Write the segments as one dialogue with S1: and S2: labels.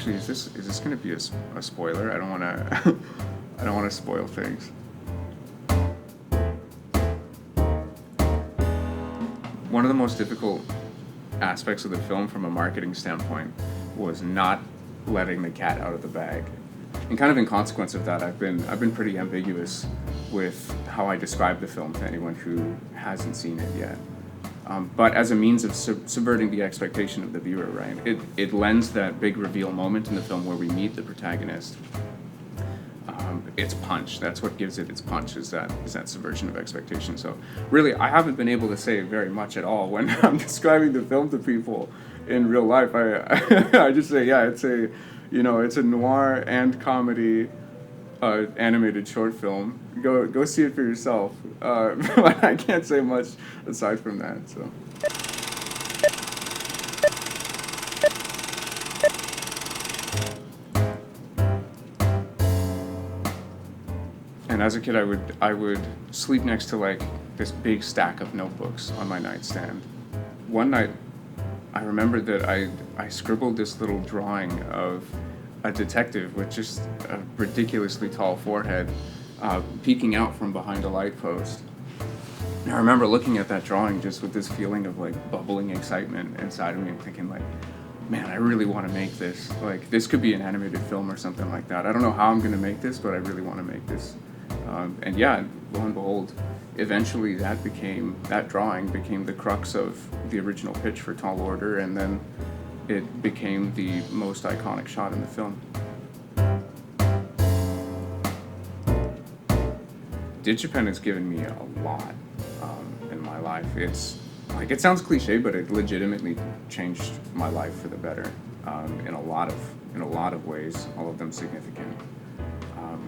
S1: actually, is this going to be a spoiler? I don't want to I don't want to spoil things. One of the most difficult aspects of the film from a marketing standpoint was not letting the cat out of the bag. And kind of in consequence of that, I've been pretty ambiguous with how I describe the film to anyone who hasn't seen it yet. But as a means of subverting the expectation of the viewer, right? It lends that big reveal moment in the film where we meet the protagonist. Its punch. That's what gives it its punch, is that subversion of expectation. So really, I haven't been able to say very much at all when I'm describing the film to people in real life. I just say, yeah, it's a noir and comedy animated short film. Go see it for yourself. But I can't say much aside from that. So. And as a kid, I would sleep next to like this big stack of notebooks on my nightstand. One night, I remembered that I scribbled this little drawing of a detective with just a ridiculously tall forehead peeking out from behind a light post. And I remember looking at that drawing just with this feeling of like bubbling excitement inside of me and thinking like, man, I really want to make this. Like, this could be an animated film or something like that. I don't know how I'm going to make this, but I really want to make this. And yeah, lo and behold, eventually that drawing became the crux of the original pitch for Tall Order, and then it became the most iconic shot in the film. DigiPen has given me a lot in my life. It's like, it sounds cliche, but it legitimately changed my life for the better in a lot of ways, all of them significant.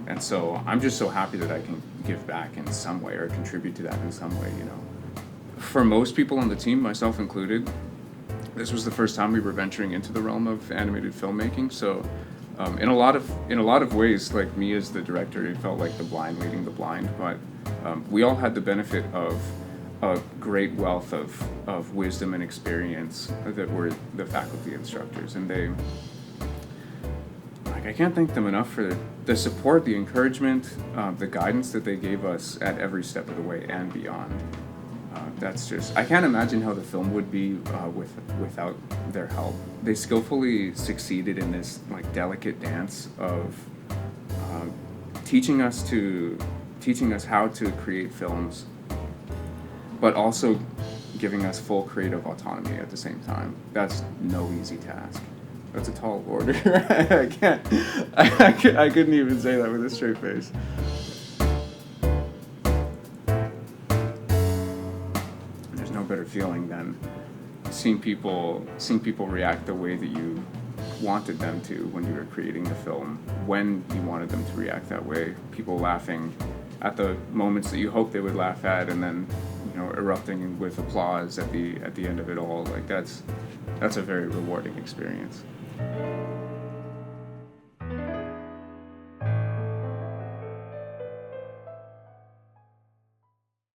S1: And so I'm just so happy that I can give back in some way or contribute to that in some way, you know. For most people on the team, myself included, this was the first time we were venturing into the realm of animated filmmaking. So in a lot of ways, like me as the director, it felt like the blind leading the blind. But we all had the benefit of a great wealth of wisdom and experience that were the faculty instructors, and I can't thank them enough for the support, the encouragement, the guidance that they gave us at every step of the way and beyond. I can't imagine how the film would be without their help. They skillfully succeeded in this like delicate dance of teaching us how to create films, but also giving us full creative autonomy at the same time. That's no easy task. That's a tall order. I couldn't even say that with a straight face. There's no better feeling than seeing people react the way that you wanted them to when you were creating the film, when you wanted them to react that way. People laughing at the moments that you hoped they would laugh at, and then, you know, erupting with applause at the end of it all. Like, that's a very rewarding experience.